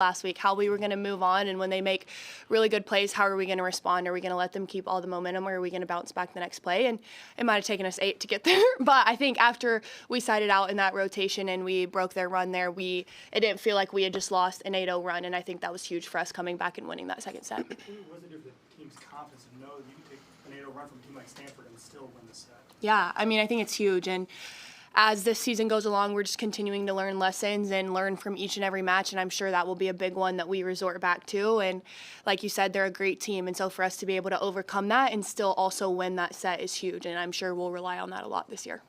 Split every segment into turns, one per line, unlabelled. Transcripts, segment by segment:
last week, how we were going to move on, and when they make really good plays, how are we going to respond? Are we going to let them keep all the momentum, or are we going to bounce back the next play? And it might have taken us 8 to get there, but I think after we sided out in that rotation and we broke their run there, it didn't feel like we had just lost an 8-0 run, and I think that was huge for us coming back and winning that second set.
What does it do for the team's confidence to know that you can take an 8-0 run from a team like Stanford and still win the set?
Yeah, I mean, I think it's huge, and as this season goes along, we're just continuing to learn lessons and learn from each and every match, and I'm sure that will be a big one that we resort back to. And like you said, they're a great team, and so for us to be able to overcome that and still also win that set is huge, and I'm sure we'll rely on that a lot this year.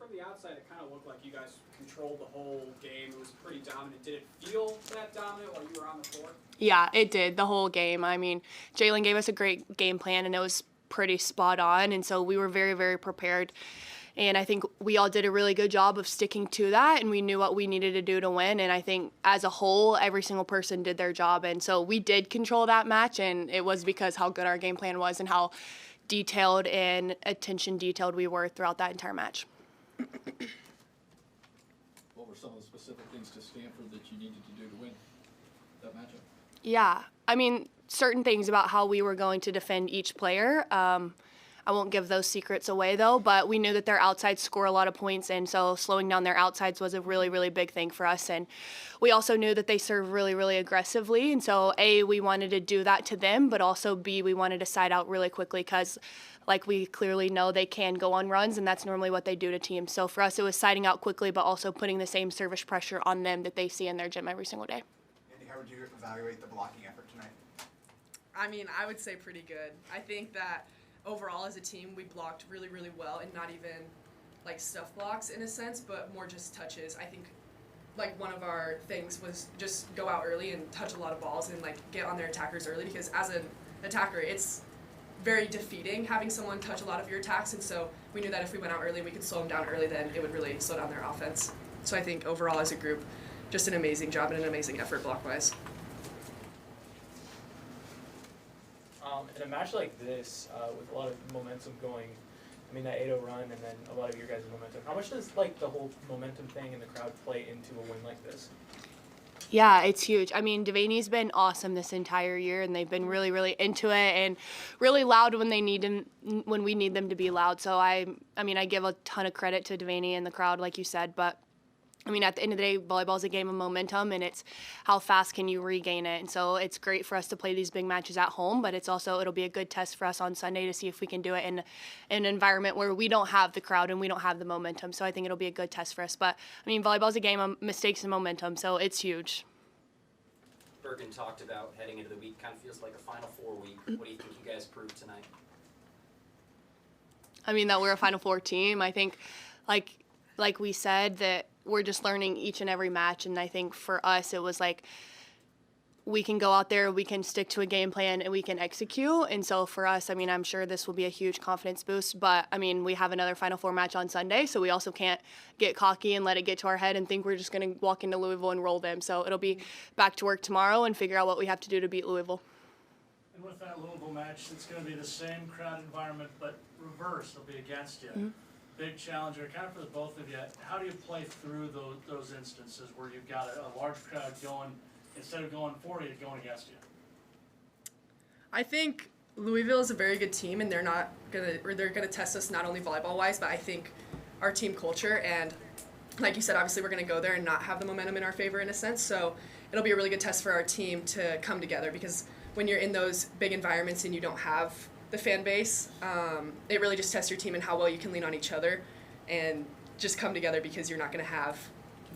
From the outside, it kind of looked like you guys controlled the whole game. It was pretty dominant. Did it feel that dominant while you were on the floor?
Yeah, it did, the whole game. I mean, Jalen gave us a great game plan, and it was pretty spot on, and so we were very, very prepared. And I think we all did a really good job of sticking to that, and we knew what we needed to do to win. And I think as a whole, every single person did their job. And so we did control that match, and it was because how good our game plan was and how detailed and attention detailed we were throughout that entire match.
What were some of the specific things to Stanford that you needed to do to win that matchup?
Yeah, I mean, certain things about how we were going to defend each player. I won't give those secrets away, though, but we knew that their outsides score a lot of points, and so slowing down their outsides was a really, really big thing for us. And we also knew that they serve really, really aggressively, and so A, we wanted to do that to them, but also B, we wanted to side out really quickly because, like, we clearly know they can go on runs, and that's normally what they do to teams. So for us, it was siding out quickly, but also putting the same service pressure on them that they see in their gym every single day.
Andy, how would you evaluate the blocking effort tonight?
I mean, I would say pretty good. I think that overall as a team, we blocked really, really well, and not even like stuff blocks in a sense, but more just touches. I think like one of our things was just go out early and touch a lot of balls and like get on their attackers early, because as an attacker, it's very defeating having someone touch a lot of your attacks, and so we knew that if we went out early and we could slow them down early, then it would really slow down their offense. So I think overall as a group, just an amazing job and an amazing effort block-wise.
In a match like this, with a lot of momentum going, I mean, that 8-0 run and then a lot of your guys' momentum, how much does like the whole momentum thing in the crowd play into a win like this?
Yeah, it's huge. I mean, Devaney's been awesome this entire year, and they've been really, really into it and really loud when they need them, when we need them to be loud. So I mean, I give a ton of credit to Devaney and the crowd, like you said, but I mean, at the end of the day, volleyball is a game of momentum, and it's how fast can you regain it. And so it's great for us to play these big matches at home, but it'll be a good test for us on Sunday to see if we can do it in an environment where we don't have the crowd and we don't have the momentum. So I think it'll be a good test for us. But, I mean, volleyball is a game of mistakes and momentum, so it's huge.
Bergen talked about heading into the week, kind of feels like a Final Four week. What do you think you guys proved tonight?
I mean, that we're a Final Four team. I think, like we said, that we're just learning each and every match, and I think for us it was like we can go out there, we can stick to a game plan, and we can execute. And so for us, I mean, I'm sure this will be a huge confidence boost, but I mean, we have another Final Four match on Sunday, so we also can't get cocky and let it get to our head and think we're just going to walk into Louisville and roll them. So it'll be back to work tomorrow and figure out what we have to do to beat Louisville.
And with that Louisville match, it's going to be the same crowd environment, but reverse. It'll be against you. Mm-hmm. Big challenger, kind of for the both of you. How do you play through those instances where you've got a large crowd going, instead of going for you, going against you?
I think Louisville is a very good team, and they're gonna test us not only volleyball wise, but I think our team culture. And like you said, obviously we're gonna go there and not have the momentum in our favor in a sense. So it'll be a really good test for our team to come together, because when you're in those big environments and you don't have the fan base, it really just tests your team and how well you can lean on each other and just come together, because you're not going to have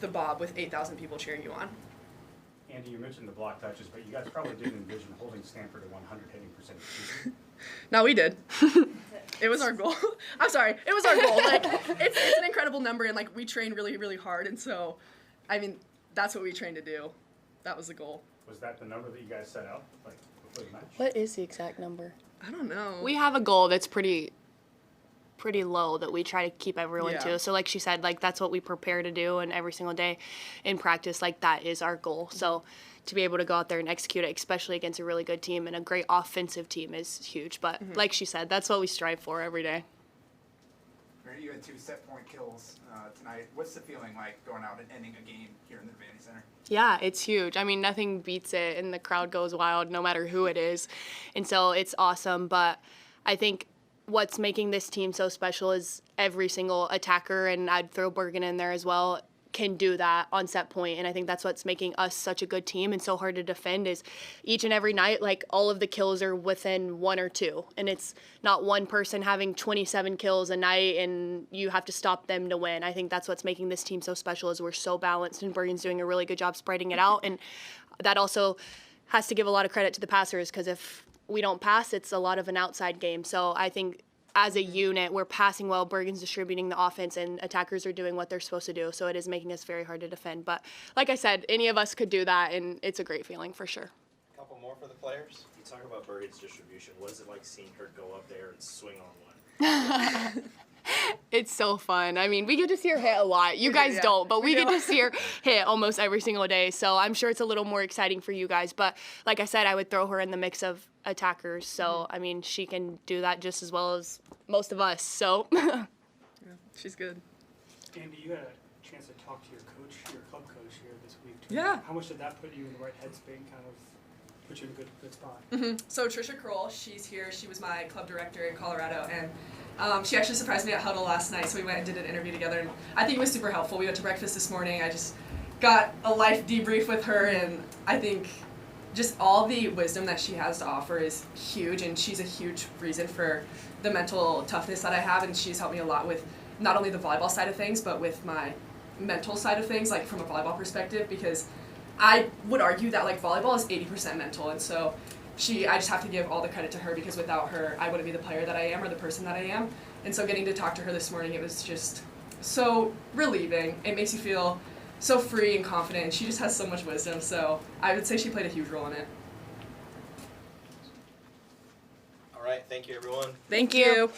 the Bob with 8,000 people cheering you on.
Andy, you mentioned the block touches, but you guys probably didn't envision holding Stanford at 100 hitting percentage.
No, we did. It was our goal. I'm sorry, it was our goal. Like, it's an incredible number, and like we train really, really hard, and so, I mean, that's what we trained to do. That was the goal.
Was that the number that you guys set out, like before the match?
What is the exact number?
I don't know.
We have a goal that's pretty low that we try to keep everyone to. So like she said, like that's what we prepare to do, and every single day in practice, like that is our goal. So to be able to go out there and execute it, especially against a really good team and a great offensive team, is huge. But like she said, that's what we strive for every day.
Are tonight. You had 2 set-point kills tonight. What's the feeling like going out and ending a game here in the Devaney Center?
Yeah, it's huge. I mean, nothing beats it, and the crowd goes wild no matter who it is. And so it's awesome. But I think what's making this team so special is every single attacker, and I'd throw Bergen in there as well, can do that on set point. And I think that's what's making us such a good team and so hard to defend is each and every night, like all of the kills are within 1 or 2. And it's not one person having 27 kills a night and you have to stop them to win. I think that's what's making this team so special is we're so balanced, and Bergen's doing a really good job spreading it out. And that also has to give a lot of credit to the passers, because if we don't pass, it's a lot of an outside game. So I think as a unit, we're passing well, Bergen's distributing the offense, and attackers are doing what they're supposed to do. So it is making us very hard to defend. But like I said, any of us could do that, and it's a great feeling for sure.
A couple more for the players. You talk about Bergen's distribution. What is it like seeing her go up there and swing on one?
It's so fun. I mean, we get to see her hit a lot. You guys don't, but we get to see her hit almost every single day. So I'm sure it's a little more exciting for you guys. But like I said, I would throw her in the mix of attackers. So, I mean, she can do that just as well as most of us. So
Yeah, she's good.
Andy, you had a chance to talk to your coach, your club coach here this week too.
Yeah.
How much did that put you in the right headspace and kind of put you in a good spot?
So Trisha Kroll, she's here. She was my club director in Colorado, and she actually surprised me at Huddle last night, so we went and did an interview together, and I think it was super helpful. We went to breakfast this morning. I just got a life debrief with her, and I think just all the wisdom that she has to offer is huge, and she's a huge reason for the mental toughness that I have, and she's helped me a lot with not only the volleyball side of things, but with my mental side of things, like from a volleyball perspective, because I would argue that like volleyball is 80% mental, and so I just have to give all the credit to her, because without her, I wouldn't be the player that I am or the person that I am. And so getting to talk to her this morning, it was just so relieving. It makes you feel so free and confident, and she just has so much wisdom, so I would say she played a huge role in it.
All right, thank you, everyone.
thank you.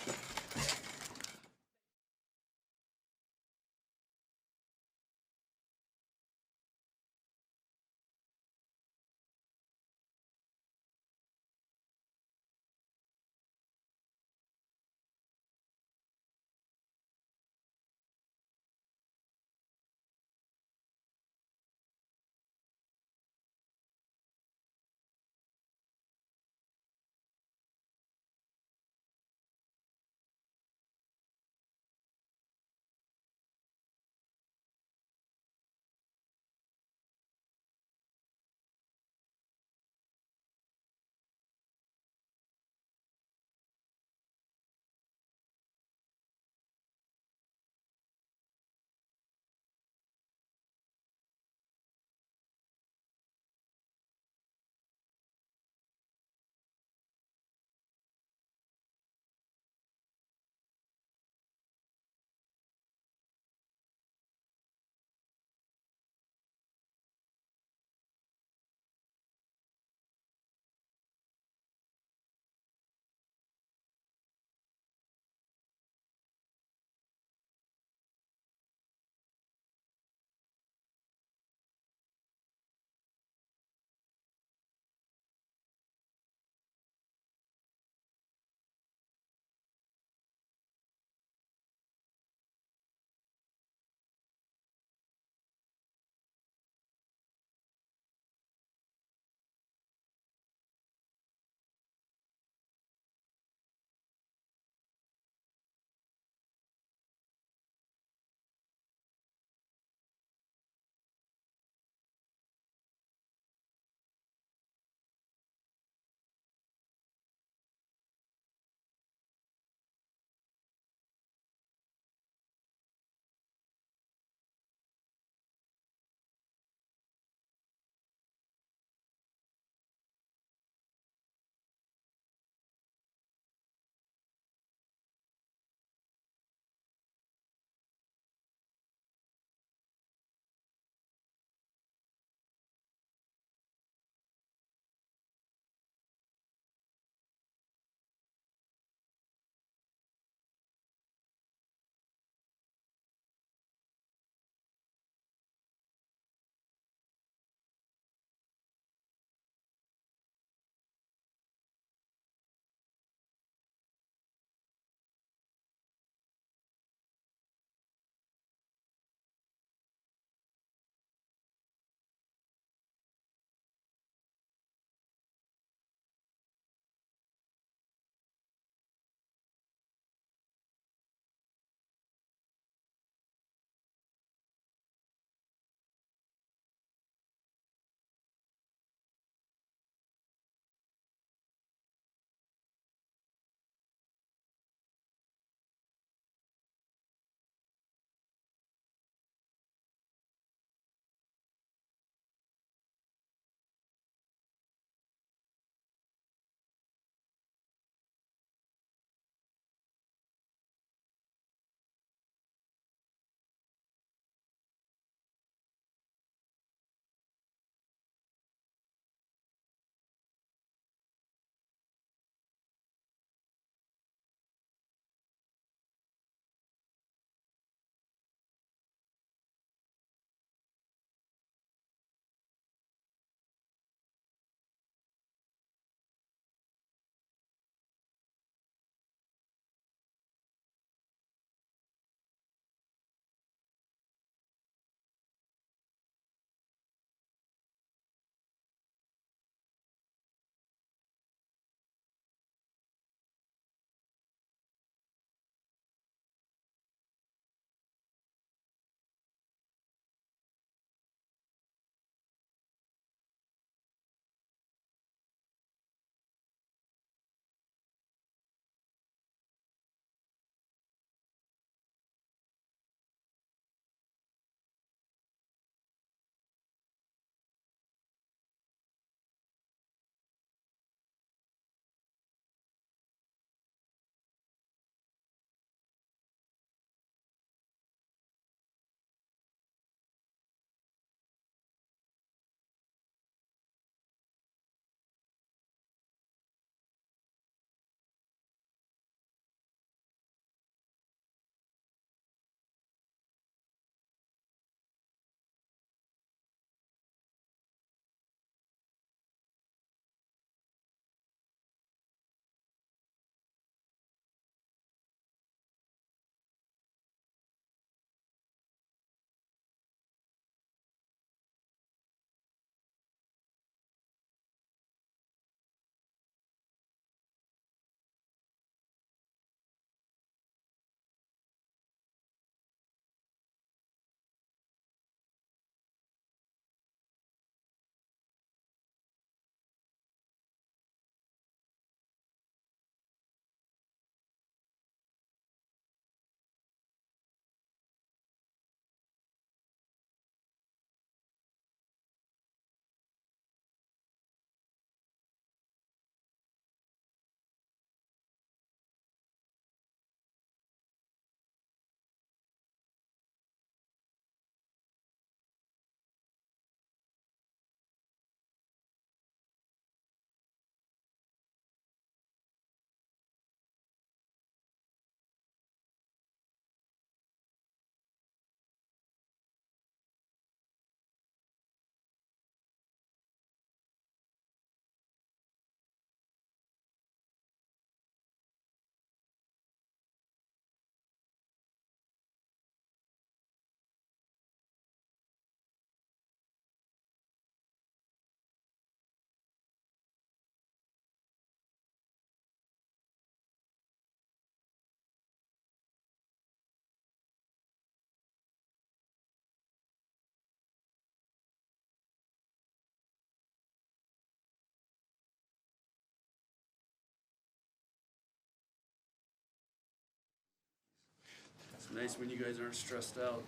Nice when you guys aren't stressed out.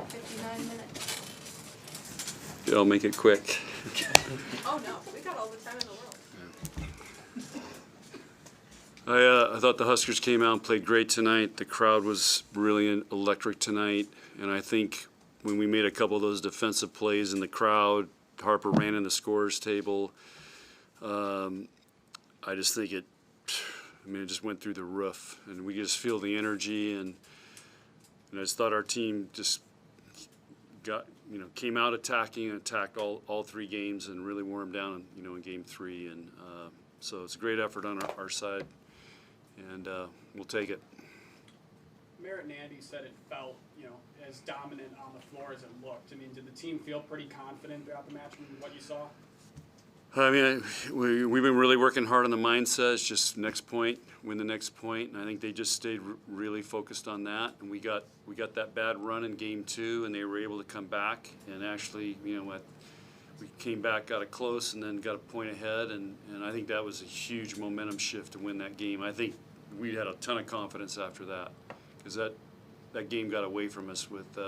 59 minutes.
I'll make it quick.
Oh no, we got all the time in the world.
I thought the Huskers came out and played great tonight. The crowd was really electric tonight, and I think when we made a couple of those defensive plays in the crowd, Harper ran in the scorers table. I just think it just went through the roof, and we just feel the energy, and I just thought our team just came out attacking and attacked all 3 games and really wore them down, in game 3, and so it's a great effort on our side, and we'll take it.
Merritt and Andy said it felt, as dominant on the floor as it looked. I mean, did the team feel pretty confident throughout the match from what you saw?
I mean, we've been really working hard on the mindset. It's just next point, win the next point, and I think they just stayed really focused on that. And we got that bad run in game 2, and they were able to come back and actually, we came back, got it close, and then got a point ahead, and I think that was a huge momentum shift to win that game. I think we had a ton of confidence after that, because that game got away from us with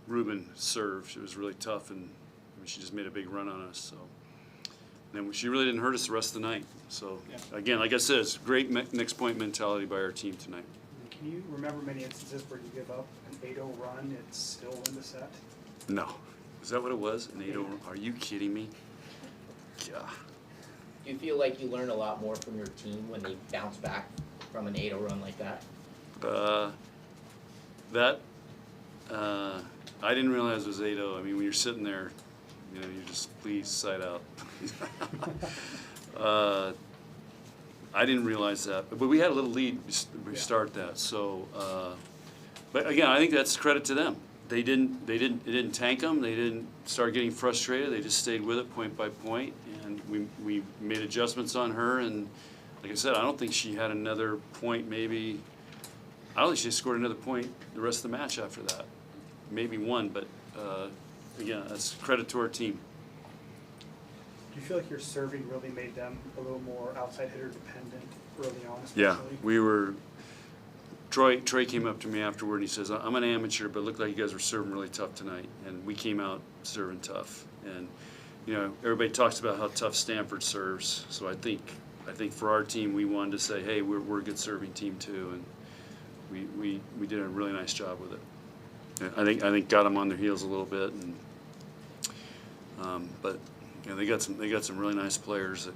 Ruben served. It was really tough, and she just made a big run on us. So, and then she really didn't hurt us the rest of the night. So, again, like I said, it's great next point mentality by our team tonight.
Can you remember many instances where you give up an 8-0 run, it's still in the set?
No. Is that what it was? An 8-0? Are you kidding me? Yeah.
Do you feel like you learn a lot more from your team when they bounce back from an 8-0 run like that?
I didn't realize it was 8-0. I mean, when you're sitting there, you're just please side out. I didn't realize that, but we had a little lead. We start that. So, but again, I think that's credit to them. It didn't tank them. They didn't start getting frustrated. They just stayed with it point by point, and we made adjustments on her. And like I said, I don't think she had another point. Maybe I don't think she scored another point the rest of the match after that. Maybe one, but again, that's credit to our team.
Do you feel like your serving really made them a little more outside hitter dependent early on, especially?
Yeah, we were. Troy came up to me afterward and he says, "I'm an amateur, but it looked like you guys were serving really tough tonight." And we came out serving tough. And everybody talks about how tough Stanford serves. So I think for our team, we wanted to say, "Hey, we're a good serving team too," and we did a really nice job with it. I think got them on their heels a little bit, and but they got some really nice players that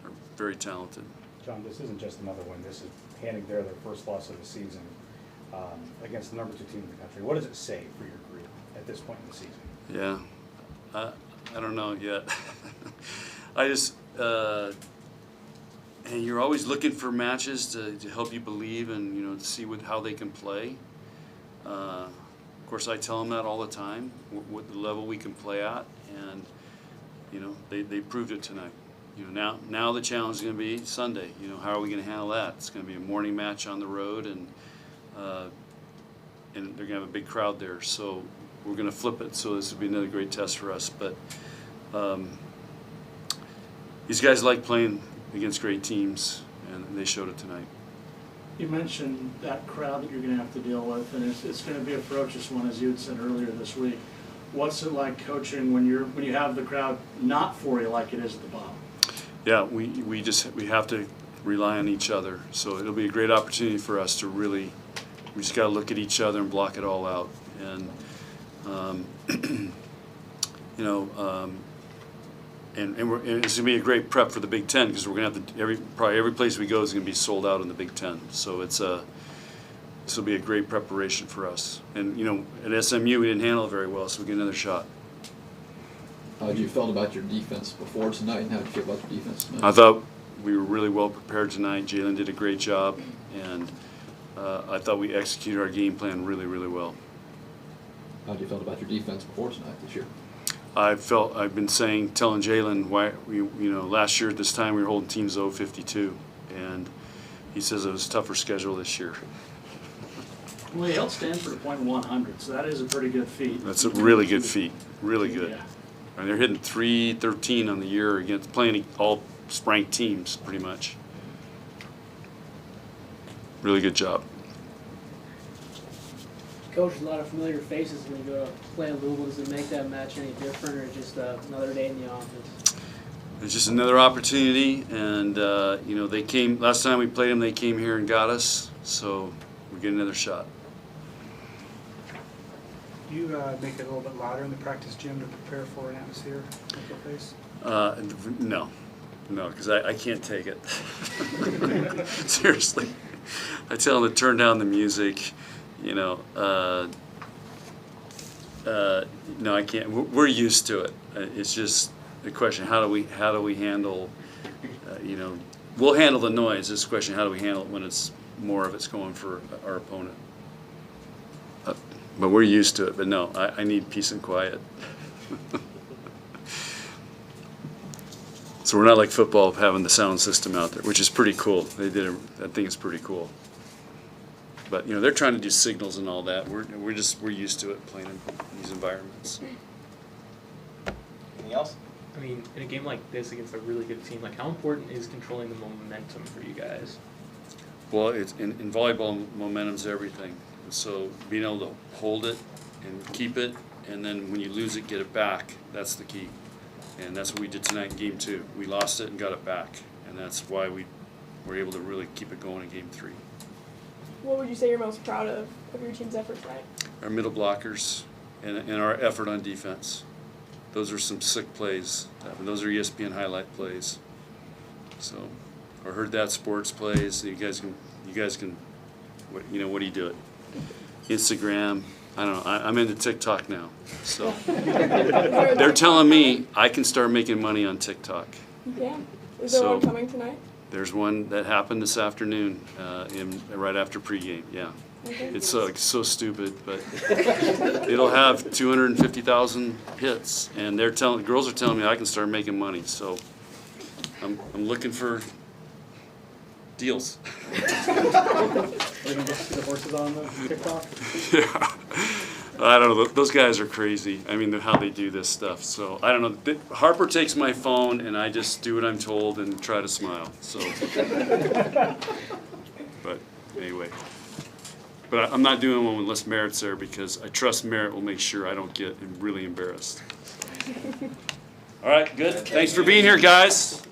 are very talented.
John, this isn't just another win. This is handing their first loss of the season against the number 2 team in the country. What does it say for your group at this point in the season?
Yeah, I don't know yet. I just and you're always looking for matches to help you believe and to see how they can play. Of course, I tell them that all the time, what the level we can play at, and they proved it tonight. Now the challenge is going to be Sunday. How are we going to handle that? It's going to be a morning match on the road, and they're going to have a big crowd there. So we're going to flip it. So this will be another great test for us. But these guys like playing against great teams, and they showed it tonight.
You mentioned that crowd that you're going to have to deal with, and it's going to be a ferocious one, as you had said earlier this week. What's it like coaching when you have the crowd not for you like it is at the bottom?
Yeah, we have to rely on each other. So it'll be a great opportunity for us to we just got to look at each other and block it all out. And and it's going to be a great prep for the Big Ten, because we're going to have probably every place we go is going to be sold out in the Big Ten. So this will be a great preparation for us. And at SMU we didn't handle it very well, so we get another shot.
How did you feel about your defense before tonight, and how did you feel about your defense tonight?
I thought we were really well prepared tonight. Jalen did a great job, and I thought we executed our game plan really, really well.
How did you feel about your defense before tonight this year?
I've been telling Jalen why last year at this time we were holding teams 0-52, and he says it was a tougher schedule this year.
Well, he held Stanford at .100, so that is a pretty good feat.
That's a really good feat, really good.
Yeah.
And they're hitting .313 on the year against playing all ranked teams, pretty much. Really good job.
Coach, a lot of familiar faces when you go to play in Louisville. Does it make that match any different, or just another day in the office?
It's just another opportunity, and you know, they came last time we played them. They came here and got us, so we get another shot.
Do you make it a little bit louder in the practice gym to prepare for an atmosphere like your face?
No, because I can't take it. Seriously, I tell them to turn down the music. You know, no, I can't. We're used to it. It's just the question: how do we handle? You know, we'll handle the noise. It's a question: how do we handle it when it's more of it's going for our opponent? But we're used to it. But no, I need peace and quiet. So we're not like football having the sound system out there, which is pretty cool. They did it. I think it's pretty cool. But you know, they're trying to do signals and all that. We're used to it playing in these environments.
Anything else?
I mean, in a game like this against a really good team, like how important is controlling the momentum for you guys?
Well, it's in volleyball, momentum's everything. So being able to hold it and keep it, and then when you lose it, get it back. That's the key. And that's what we did tonight in game 2. We lost it and got it back. And that's why we were able to really keep it going in game 3.
What would you say you're most proud of your team's effort tonight?
Our middle blockers and our effort on defense. Those are some sick plays. Those are ESPN highlight plays. So, or Heard That Sports plays. You guys can, what do you do it? Instagram. I don't know. I'm into TikTok now. So they're telling me I can start making money on TikTok.
Yeah. Is there one coming tonight?
There's one that happened this afternoon, right after pregame. Yeah.
Okay.
It's so stupid, but it'll have 250,000 hits, and girls are telling me I can start making money. So I'm looking for deals.
Are you going to get the horses on the TikTok?
Yeah. I don't know. Those guys are crazy. I mean, how they do this stuff. So I don't know. Harper takes my phone, and I just do what I'm told and try to smile. So, but anyway. But I'm not doing one unless Merritt's there because I trust Merritt will make sure I don't get really embarrassed. All right, good. Thanks for being here, guys.